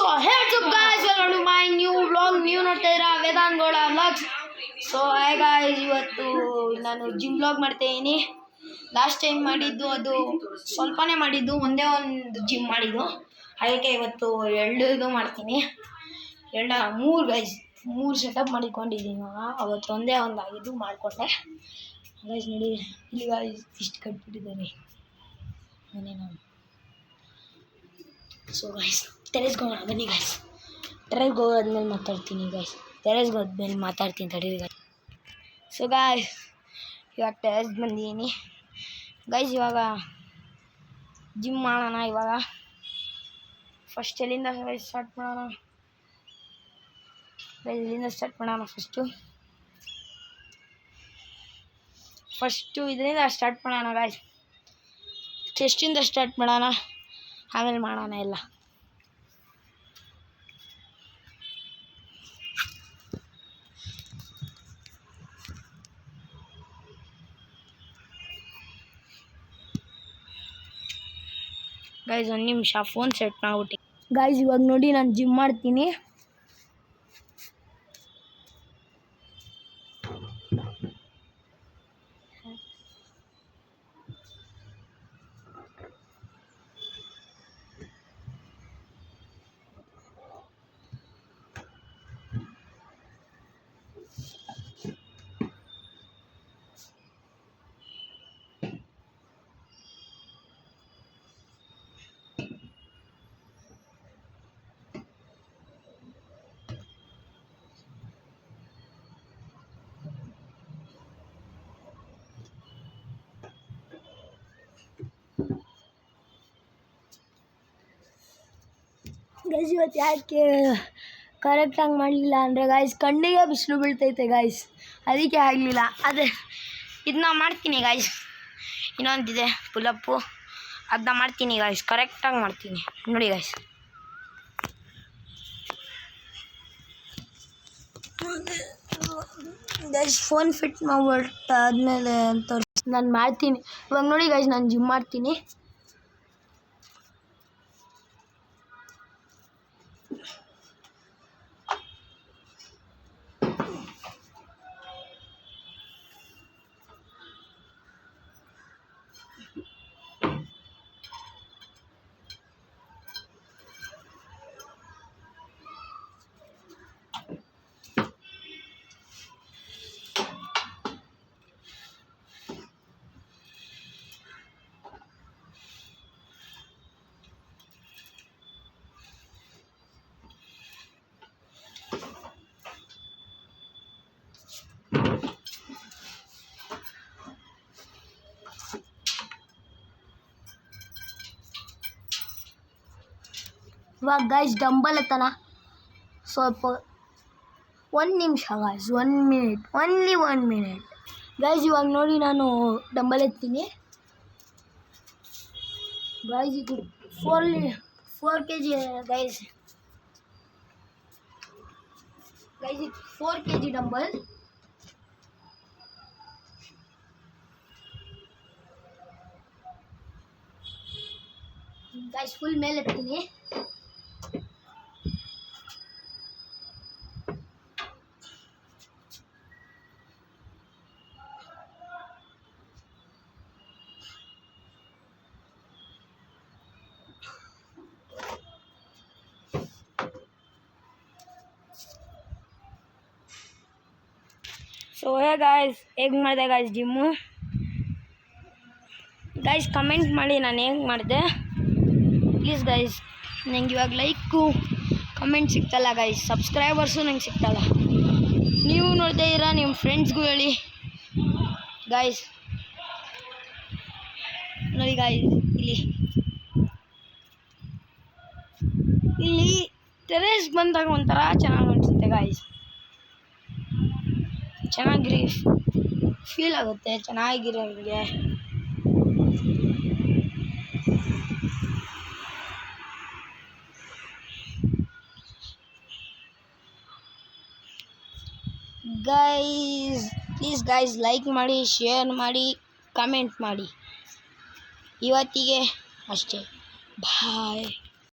So heads up guys, welcome to my new vlog. ನೀವು ನೋಡ್ತಾ ಇದ್ದೀರಾ Vedant Gowda vlogs. So hi guys, ಇವತ್ತು ನಾನು ಜಿಮ್ ವ್ಲಾಗ್ ಮಾಡ್ತಾ ಇದ್ದೀನಿ. ಲಾಸ್ಟ್ ಟೈಮ್ ಮಾಡಿದ್ದು ಅದು ಸ್ವಲ್ಪನೇ ಮಾಡಿದ್ದು, ಒಂದೇ ಒಂದು ಜಿಮ್ ಮಾಡಿದ್ದು. ಅದಕ್ಕೆ ಇವತ್ತು ಎರಡದು ಮಾಡ್ತೀನಿ. ಮೂರು ಗೈಸ್, 3 ಸೆಟಪ್ ಮಾಡಿಕೊಂಡಿದ್ದೀನಿ. ಅವತ್ತು ಒಂದೇ ಒಂದು ಆಗಿದ್ದು ಮಾಡಿಕೊಂಡೆ ಗೈಸ್. ನೋಡಿ ಇಲ್ಲಿ ಗಾಯ್ಸ್ ಇಷ್ಟು ಕಟ್ಬಿಟ್ಟಿದ್ದಾರೆ ಮನೆ ನಾನು. ಸೊ ಗೈಸ್ ಟೆರೆಸ್ಗೆ ಹೋಗೋಣ ಬನ್ನಿ ಗೈಸ್. ಟೆರೆಸ್ಗೆ ಹೋಗೋದ್ಮೇಲೆ ಮಾತಾಡ್ತೀನಿ ಗೈಸ್. ಟೆರೆಸ್ಗೆ ಹೋದ್ಮೇಲೆ ಮಾತಾಡ್ತೀನಿ ತಡೀರಿ ಗೈಸ್. ಸೊ ಗಾಯ್ಸ್ ಇವಾಗ ಟೆರೆಸ್ಗೆ ಬಂದಿದ್ದೀನಿ ಗೈಸ್. ಇವಾಗ ಜಿಮ್ ಮಾಡೋಣ. ಇವಾಗ ಫಸ್ಟ್ ಎಲ್ಲಿಂದ ಸ್ಟಾರ್ಟ್ ಮಾಡೋಣ ಗೈಸ್? ಇಲ್ಲಿಂದ ಸ್ಟಾರ್ಟ್ ಮಾಡೋಣ. ಫಸ್ಟು ಇದರಿಂದ ಸ್ಟಾರ್ಟ್ ಮಾಡೋಣ ಗೈಸ್. ಚೆಸ್ಟಿಂದ ಸ್ಟಾರ್ಟ್ ಮಾಡೋಣ, ಆಮೇಲೆ ಮಾಡೋಣ ಎಲ್ಲ. ಗೈಸ್ ಒಂದು ನಿಮಿಷ ಫೋನ್ ಸೆಟ್ ಮಾಡ್ಬಿಟ್ಟು ಗೈಸ್. ಇವಾಗ ನೋಡಿ ನಾನು ಜಿಮ್ ಮಾಡ್ತೀನಿ. ಗೈಸ್ ಇವತ್ತು ಯಾಕೆ ಕರೆಕ್ಟಾಗಿ ಮಾಡಲಿಲ್ಲ ಅಂದರೆ ಗೈಸ್, ಕಣ್ಣಿಗೆ ಬಿಸಿಲು ಬೀಳ್ತೈತೆ ಗೈಸ್, ಅದಕ್ಕೆ ಆಗಲಿಲ್ಲ. ಅದೇ ಇದನ್ನ ಮಾಡ್ತೀನಿ ಗೈಸ್. ಇನ್ನೊಂದಿದೆ ಪುಲಪ್ಪು, ಅದನ್ನ ಮಾಡ್ತೀನಿ ಗೈಸ್. ಕರೆಕ್ಟಾಗಿ ಮಾಡ್ತೀನಿ ನೋಡಿ ಗೈಸ್. ಗೈಸ್ ಫೋನ್ ಫಿಟ್ ಮಾಡ್ಬಿಟ್ಟು ಆದಮೇಲೆ ತೋರಿಸಿ ನಾನು ಮಾಡ್ತೀನಿ. ಇವಾಗ ನೋಡಿ ಗೈಸ್ ನಾನು ಜಿಮ್ ಮಾಡ್ತೀನಿ. ಇವಾಗ ಗೈಸ್ ಡಂಬಲ್ ಎತ್ತನ ಸ್ವಲ್ಪ 1 ನಿಮಿಷ guys, 1 minute, only 1 minute guys. ಇವಾಗ ನೋಡಿ ನಾನು ಡಂಬಲ್ ಎತ್ತೀನಿ ಗೈಸ್. ಇದು 4 kg ಗೈಸ್. ಇದು 4 kg ಡಂಬಲ್ ಗೈಸ್. ಫುಲ್ ಮೇಲೆ ಎತ್ತೀನಿ. ಸೊ ಗಾಯ್ಸ್ ಹೇಗೆ ಮಾಡಿದೆ ಗಾಯ್ಸ್ ಜಿಮ್ಮು? ಗೈಸ್ ಕಮೆಂಟ್ ಮಾಡಿ ನಾನು ಹೇಗೆ ಮಾಡಿದೆ ಪ್ಲೀಸ್ ಗೈಸ್. ನಂಗೆ ಇವಾಗ ಲೈಕು ಕಮೆಂಟ್ ಸಿಗ್ತಲ್ಲ ಗೈಸ್, ಸಬ್ಸ್ಕ್ರೈಬರ್ಸು ನಂಗೆ ಸಿಗ್ತಲ್ಲ. ನೀವು ನೋಡ್ತಾ ಇದ್ದೀರಾ, ನಿಮ್ಮ ಫ್ರೆಂಡ್ಸ್ಗೂ ಹೇಳಿ ಗೈಸ್. ನೋಡಿ ಗಾಯ್ಸ್ ಇಲ್ಲಿ ಟೆರೆಸ್ ಬಂದಾಗ ಒಂಥರ ಚೆನ್ನಾಗಿ ಅನಿಸುತ್ತೆ ಗಾಯ್ಸ್. ಚೆನ್ನಾಗಿ ಫೀಲ್ ಆಗುತ್ತೆ ಚೆನ್ನಾಗಿರೋರಿಗೆ. ಗೈಸ್ ಪ್ಲೀಸ್ ಗೈಸ್ ಲೈಕ್ ಮಾಡಿ, ಶೇರ್ ಮಾಡಿ, ಕಮೆಂಟ್ ಮಾಡಿ. ಇವತ್ತಿಗೆ ಅಷ್ಟೇ, ಬಾಯ್.